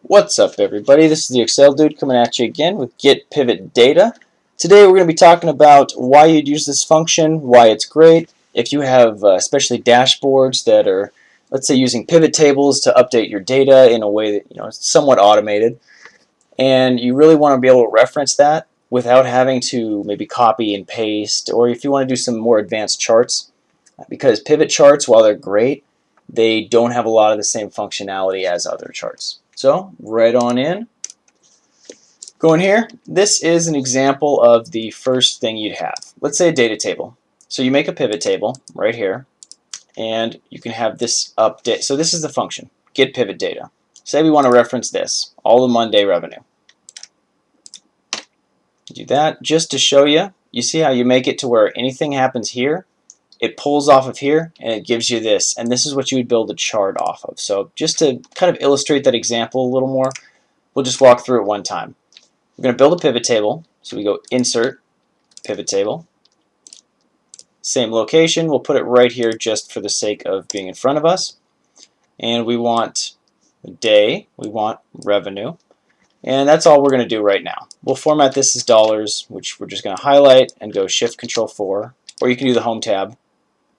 What's up, everybody? This is the Excel dude coming at you again with GetPivotData. Today we're going to be talking about why you'd use this function, why it's great. If you have especially dashboards that are, let's say, using pivot tables to update your data in a way that is somewhat automated, and you really want to be able to reference that without having to maybe copy and paste, or if you want to do some more advanced charts, because pivot charts, while they're great, they don't have a lot of the same functionality as other charts. So right on in, go in here. This is an example of the first thing you'd have. Let's say a data table. So you make a pivot table right here, and you can have this update. So this is the function, GetPivotData. Say we want to reference this, all the Monday revenue. Do that just to show you. You see how you make it to where anything happens here, it pulls off of here and it gives you this, and this is what you would build a chart off of. So just to kind of illustrate that example a little more, we'll just walk through it one time. We're going to build a pivot table, so we go Insert, Pivot Table. Same location, we'll put it right here just for the sake of being in front of us. And we want day, we want revenue, and that's all we're going to do right now. We'll format this as dollars, which we're just going to highlight and go Shift-Control-4, or you can do the Home tab,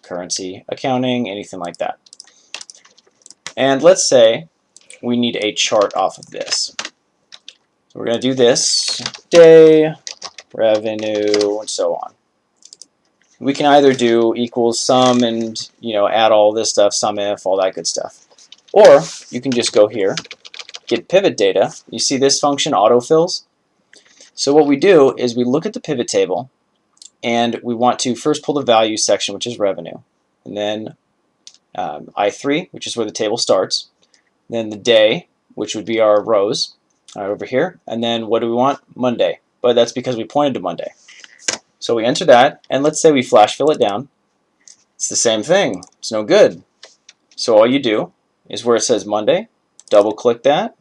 currency, accounting, anything like that. And let's say we need a chart off of this. So we're going to do this, day, revenue, and so on. We can either do equals sum and add all this stuff, sum if, all that good stuff. Or you can just go here, get pivot data. You see this function autofills? So what we do is we look at the pivot table, and we want to first pull the value section, which is revenue, and then I3, which is where the table starts, then the day, which would be our rows over here, and then what do we want? Monday, but that's because we pointed to Monday. So we enter that, and let's say we flash fill it down. It's the same thing. It's no good. So all you do is where it says Monday, double click that,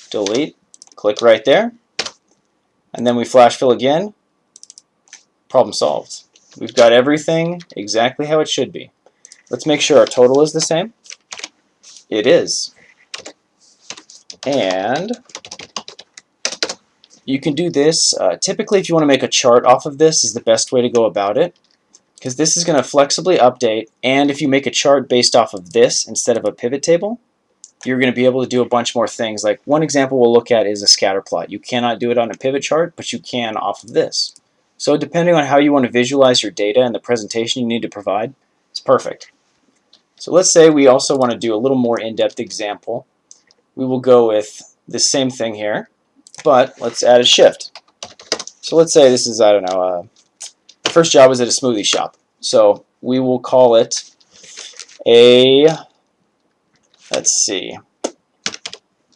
delete, click right there, and then we flash fill again. Problem solved. We've got everything exactly how it should be. Let's make sure our total is the same. It is. And you can do this. Typically, if you want to make a chart off of this, is the best way to go about it, because this is going to flexibly update, and if you make a chart based off of this instead of a pivot table, you're going to be able to do a bunch more things. Like one example we'll look at is a scatter plot. You cannot do it on a pivot chart, but you can off of this. So depending on how you want to visualize your data and the presentation you need to provide, it's perfect. So let's say we also want to do a little more in-depth example. We will go with the same thing here, but let's add a shift. So let's say this is, I don't know, the first job was at a smoothie shop. So we will call it a, let's see,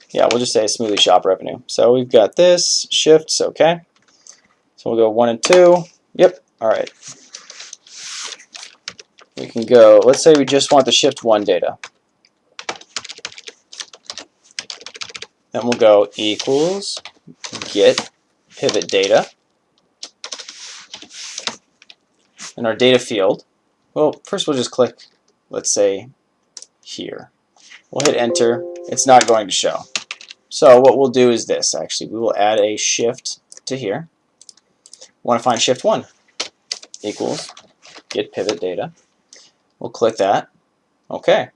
yeah, we'll just say a smoothie shop revenue. So we've got this, shifts, okay. So we'll go 1 and 2, yep, all right. We can go, let's say we just want the shift 1 data. Then we'll go equals get pivot data. In our data field, well, first we'll just click, let's say, here. We'll hit enter. It's not going to show. So what we'll do is this, actually. We will add a shift to here. We want to find shift 1 equals get pivot data. We'll click that. Okay.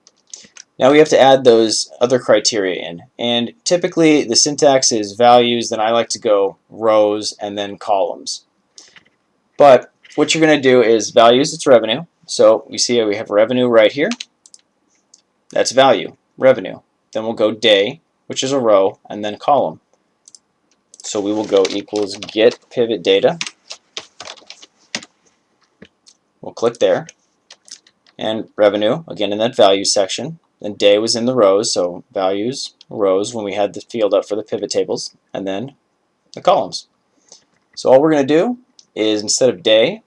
Now we have to add those other criteria in. And typically the syntax is values, then I like to go rows and then columns. But what you're going to do is values, it's revenue. So we see we have revenue right here. That's value, revenue. Then we'll go day, which is a row, and then column. So we will go equals get pivot data. We'll click there. And revenue, again in that value section. Then day was in the rows, so values, rows, when we had the field up for the pivot tables, and then the columns. So all we're going to do is instead of day,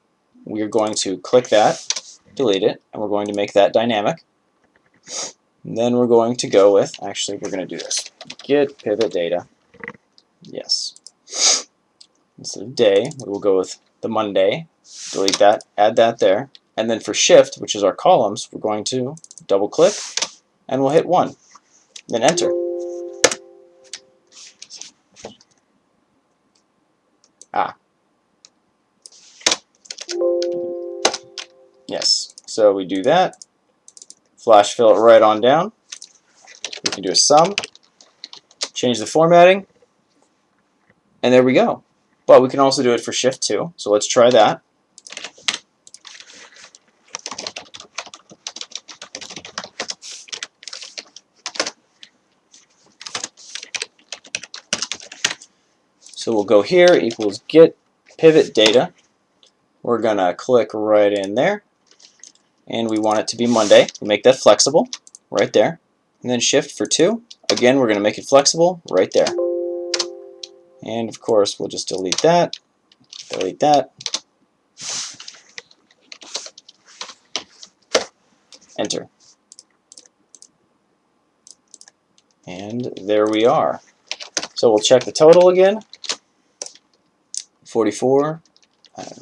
we're going to click that, delete it, and we're going to make that dynamic. And then we're going to go with, actually we're going to do this, get pivot data, yes. Instead of day, we will go with the Monday, delete that, add that there, and then for shift, which is our columns, we're going to double click, and we'll hit 1, then enter. Yes. So we do that. Flash fill it right on down. We can do a sum. Change the formatting. And there we go. But we can also do it for shift too. So let's try that. So we'll go here equals GetPivotData. We're going to click right in there. And we want it to be Monday. We make that flexible right there. And then shift for 2. Again, we're going to make it flexible right there. And of course, we'll just delete that. Delete that. Enter. And there we are. So we'll check the total again. 44,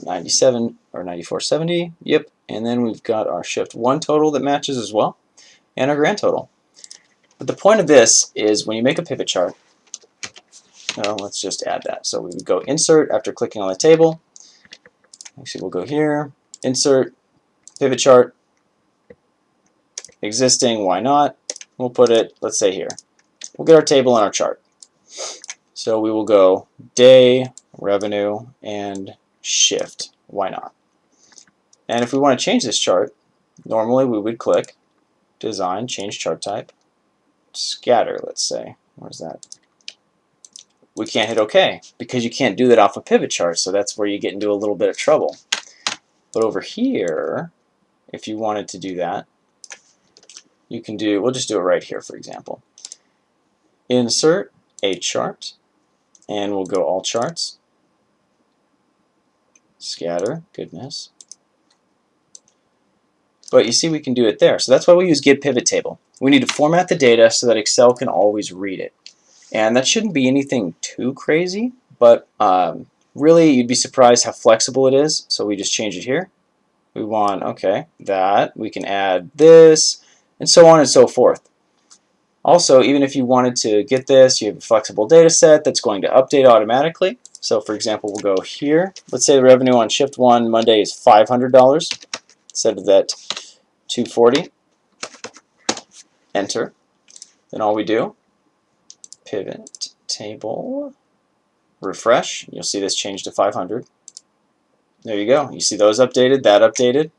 97, or 94.70. Yep. And then we've got our shift 1 total that matches as well, and our grand total. But the point of this is when you make a pivot chart, let's just add that. So we would go insert after clicking on the table. Actually, we'll go here, insert, pivot chart, existing, why not? We'll put it, let's say here. We'll get our table and our chart. So we will go day, revenue, and shift. Why not? And if we want to change this chart, normally we would click Design, Change Chart Type, Scatter, let's say. Where's that? We can't hit OK because you can't do that off a pivot chart, so that's where you get into a little bit of trouble. But over here, if you wanted to do that, you can do, we'll just do it right here, for example. Insert a chart, and we'll go All Charts, Scatter, goodness. But you see we can do it there. So that's why we use GetPivotTable. We need to format the data so that Excel can always read it. And that shouldn't be anything too crazy, but really you'd be surprised how flexible it is. So we just change it here. We want, okay, that. We can add this, and so on and so forth. Also, even if you wanted to get this, you have a flexible data set that's going to update automatically. So for example, we'll go here. Let's say the revenue on shift 1 Monday is $500 instead of that $240. Enter. Then all we do, pivot table, refresh. You'll see this change to 500. There you go. You see those updated, that updated,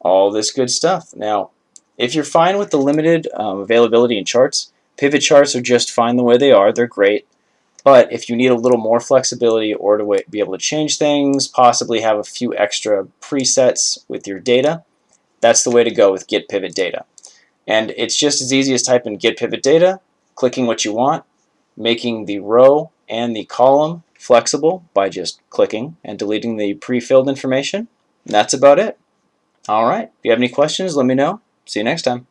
all this good stuff. Now, if you're fine with the limited availability in charts, pivot charts are just fine the way they are. They're great. But if you need a little more flexibility or to be able to change things, possibly have a few extra presets with your data, that's the way to go with GetPivotData. And it's just as easy as typing GetPivotData, clicking what you want, making the row and the column flexible by just clicking and deleting the pre-filled information. And that's about it. All right. If you have any questions, let me know. See you next time.